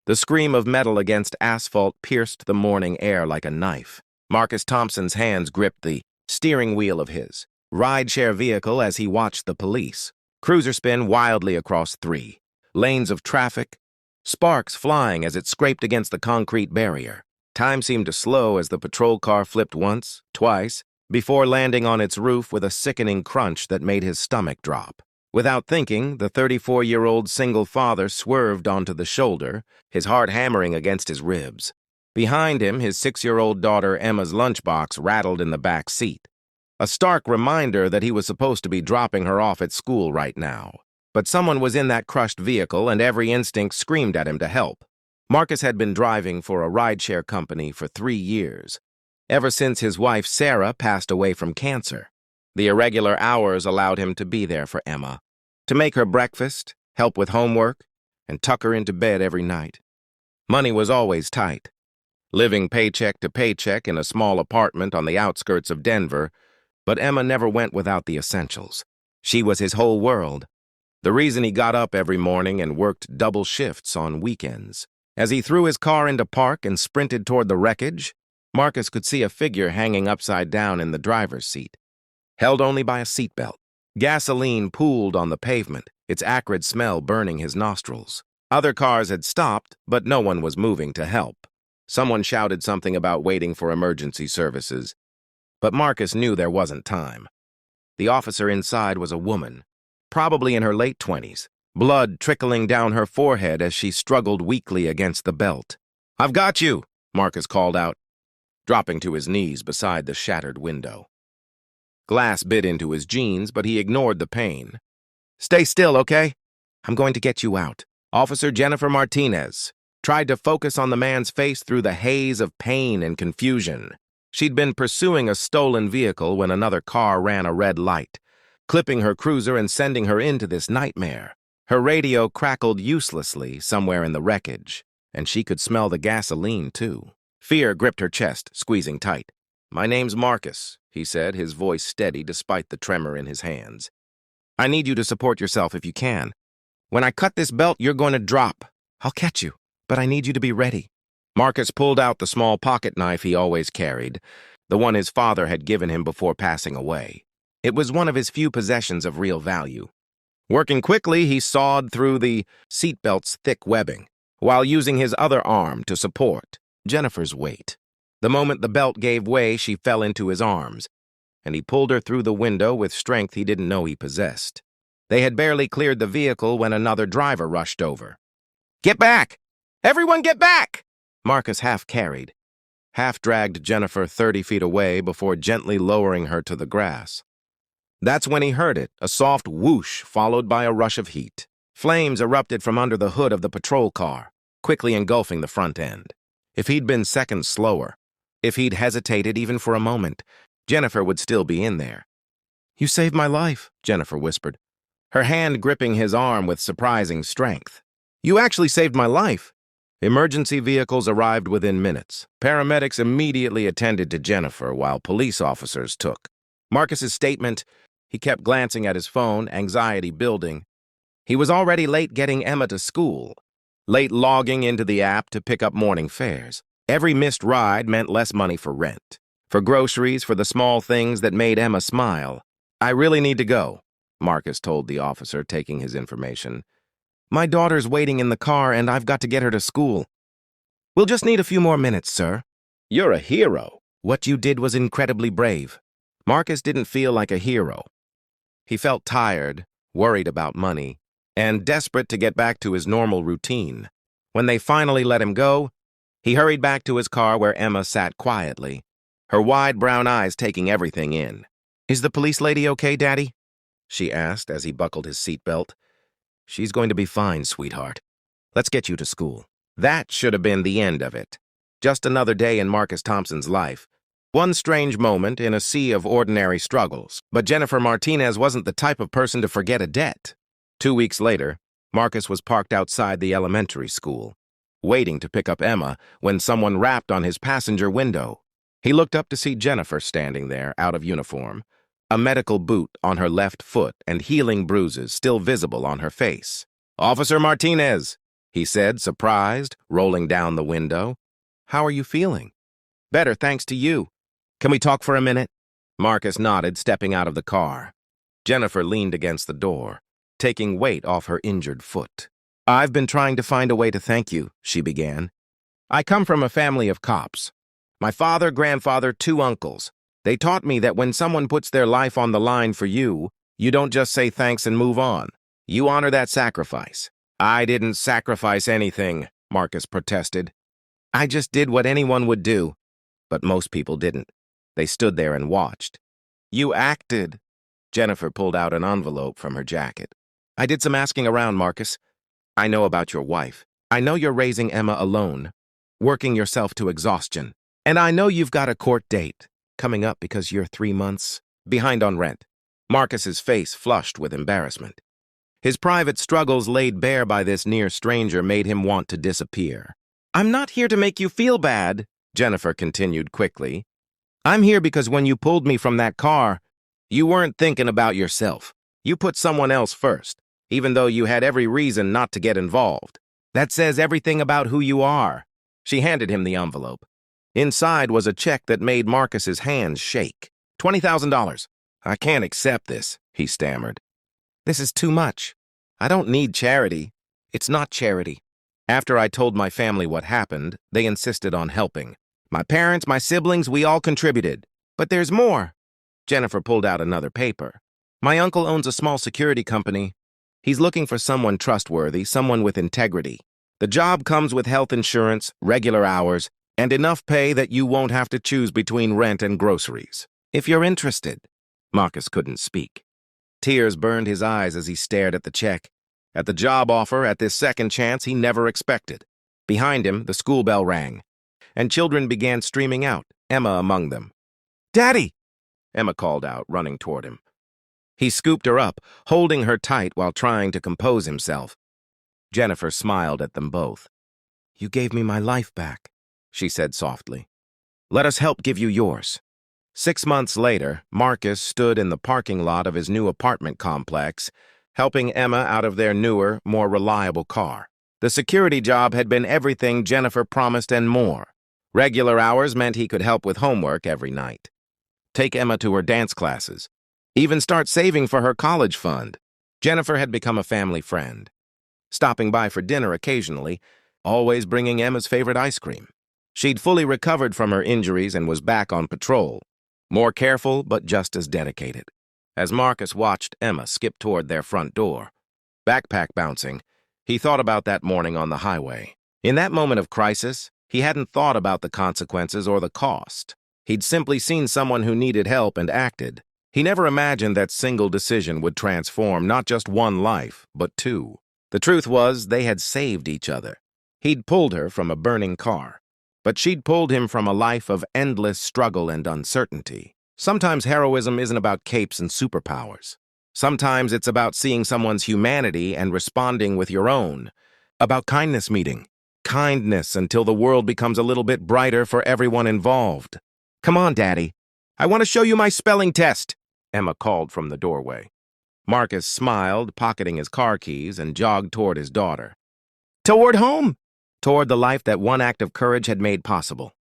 The scream of metal against asphalt pierced the morning air like a knife. Marcus Thompson's hands gripped the steering wheel of his rideshare vehicle as he watched the police cruiser spin wildly across 3 lanes of traffic, sparks flying as it scraped against the concrete barrier. Time seemed to slow as the patrol car flipped once, twice, before landing on its roof with a sickening crunch that made his stomach drop. Without thinking, the 34-year-old single father swerved onto the shoulder, his heart hammering against his ribs. Behind him, his 6-year-old daughter Emma's lunchbox rattled in the back seat. A stark reminder that he was supposed to be dropping her off at school right now. But someone was in that crushed vehicle, and every instinct screamed at him to help. Marcus had been driving for a rideshare company for 3 years, ever since his wife Sarah passed away from cancer. The irregular hours allowed him to be there for Emma, to make her breakfast, help with homework, and tuck her into bed every night. Money was always tight. Living paycheck to paycheck in a small apartment on the outskirts of Denver, but Emma never went without the essentials. She was his whole world, the reason he got up every morning and worked double shifts on weekends. As he threw his car into park and sprinted toward the wreckage, Marcus could see a figure hanging upside down in the driver's seat, held only by a seatbelt. Gasoline pooled on the pavement, its acrid smell burning his nostrils. Other cars had stopped, but no one was moving to help. Someone shouted something about waiting for emergency services, but Marcus knew there wasn't time. The officer inside was a woman, probably in her late 20s, blood trickling down her forehead as she struggled weakly against the belt. "I've got you," Marcus called out, dropping to his knees beside the shattered window. Glass bit into his jeans, but he ignored the pain. "Stay still, okay? I'm going to get you out." Officer Jennifer Martinez tried to focus on the man's face through the haze of pain and confusion. She'd been pursuing a stolen vehicle when another car ran a red light, clipping her cruiser and sending her into this nightmare. Her radio crackled uselessly somewhere in the wreckage, and she could smell the gasoline, too. Fear gripped her chest, squeezing tight. "My name's Marcus," he said, his voice steady despite the tremor in his hands. "I need you to support yourself if you can. When I cut this belt, you're going to drop. I'll catch you, but I need you to be ready." Marcus pulled out the small pocket knife he always carried, the one his father had given him before passing away. It was one of his few possessions of real value. Working quickly, he sawed through the seatbelt's thick webbing, while using his other arm to support Jennifer's weight. The moment the belt gave way, she fell into his arms, and he pulled her through the window with strength he didn't know he possessed. They had barely cleared the vehicle when another driver rushed over. "Get back! Everyone get back!" Marcus half-carried, half-dragged Jennifer 30 feet away before gently lowering her to the grass. That's when he heard it, a soft whoosh followed by a rush of heat. Flames erupted from under the hood of the patrol car, quickly engulfing the front end. If he'd been seconds slower, if he'd hesitated even for a moment, Jennifer would still be in there. "You saved my life," Jennifer whispered, her hand gripping his arm with surprising strength. "You actually saved my life." Emergency vehicles arrived within minutes. Paramedics immediately attended to Jennifer while police officers took. Marcus's statement, he kept glancing at his phone, anxiety building. He was already late getting Emma to school, late logging into the app to pick up morning fares. Every missed ride meant less money for rent, for groceries, for the small things that made Emma smile. "I really need to go," Marcus told the officer, taking his information. "My daughter's waiting in the car, and I've got to get her to school. We'll just need a few more minutes, sir." "You're a hero." "What you did was incredibly brave." Marcus didn't feel like a hero. He felt tired, worried about money, and desperate to get back to his normal routine. When they finally let him go, he hurried back to his car where Emma sat quietly, her wide brown eyes taking everything in. "Is the police lady okay, Daddy?" she asked as he buckled his seatbelt. "She's going to be fine, sweetheart. Let's get you to school." That should have been the end of it. Just another day in Marcus Thompson's life. One strange moment in a sea of ordinary struggles. But Jennifer Martinez wasn't the type of person to forget a debt. 2 weeks later, Marcus was parked outside the elementary school, waiting to pick up Emma when someone rapped on his passenger window. He looked up to see Jennifer standing there, out of uniform, a medical boot on her left foot and healing bruises still visible on her face. "Officer Martinez," he said, surprised, rolling down the window. How are you feeling? Better, thanks to you. Can we talk for a minute? Marcus nodded, stepping out of the car. Jennifer leaned against the door, taking weight off her injured foot. I've been trying to find a way to thank you, she began. I come from a family of cops. My father, grandfather, 2 uncles. They taught me that when someone puts their life on the line for you, you don't just say thanks and move on. You honor that sacrifice. I didn't sacrifice anything, Marcus protested. I just did what anyone would do. But most people didn't. They stood there and watched. You acted. Jennifer pulled out an envelope from her jacket. I did some asking around, Marcus. I know about your wife. I know you're raising Emma alone, working yourself to exhaustion. And I know you've got a court date coming up because you're 3 months behind on rent. Marcus's face flushed with embarrassment. His private struggles laid bare by this near stranger made him want to disappear. I'm not here to make you feel bad, Jennifer continued quickly. I'm here because when you pulled me from that car, you weren't thinking about yourself. You put someone else first, even though you had every reason not to get involved. That says everything about who you are. She handed him the envelope. Inside was a check that made Marcus's hands shake. $20,000. I can't accept this, he stammered. This is too much. I don't need charity. It's not charity. After I told my family what happened, they insisted on helping. My parents, my siblings, we all contributed. But there's more. Jennifer pulled out another paper. My uncle owns a small security company. He's looking for someone trustworthy, someone with integrity. The job comes with health insurance, regular hours, and enough pay that you won't have to choose between rent and groceries. If you're interested. Marcus couldn't speak. Tears burned his eyes as he stared at the check, at the job offer, at this second chance he never expected. Behind him, the school bell rang, and children began streaming out, Emma among them. Daddy! Emma called out, running toward him. He scooped her up, holding her tight while trying to compose himself. Jennifer smiled at them both. You gave me my life back, she said softly. Let us help give you yours. 6 months later, Marcus stood in the parking lot of his new apartment complex, helping Emma out of their newer, more reliable car. The security job had been everything Jennifer promised and more. Regular hours meant he could help with homework every night, take Emma to her dance classes, even start saving for her college fund. Jennifer had become a family friend, stopping by for dinner occasionally, always bringing Emma's favorite ice cream. She'd fully recovered from her injuries and was back on patrol, more careful but just as dedicated. As Marcus watched Emma skip toward their front door, backpack bouncing, he thought about that morning on the highway. In that moment of crisis, he hadn't thought about the consequences or the cost. He'd simply seen someone who needed help and acted. He never imagined that single decision would transform not just one life, but 2. The truth was, they had saved each other. He'd pulled her from a burning car, but she'd pulled him from a life of endless struggle and uncertainty. Sometimes heroism isn't about capes and superpowers. Sometimes it's about seeing someone's humanity and responding with your own. About kindness meeting. Kindness until the world becomes a little bit brighter for everyone involved. Come on, Daddy. I want to show you my spelling test, Emma called from the doorway. Marcus smiled, pocketing his car keys, and jogged toward his daughter. Toward home! Toward the life that one act of courage had made possible.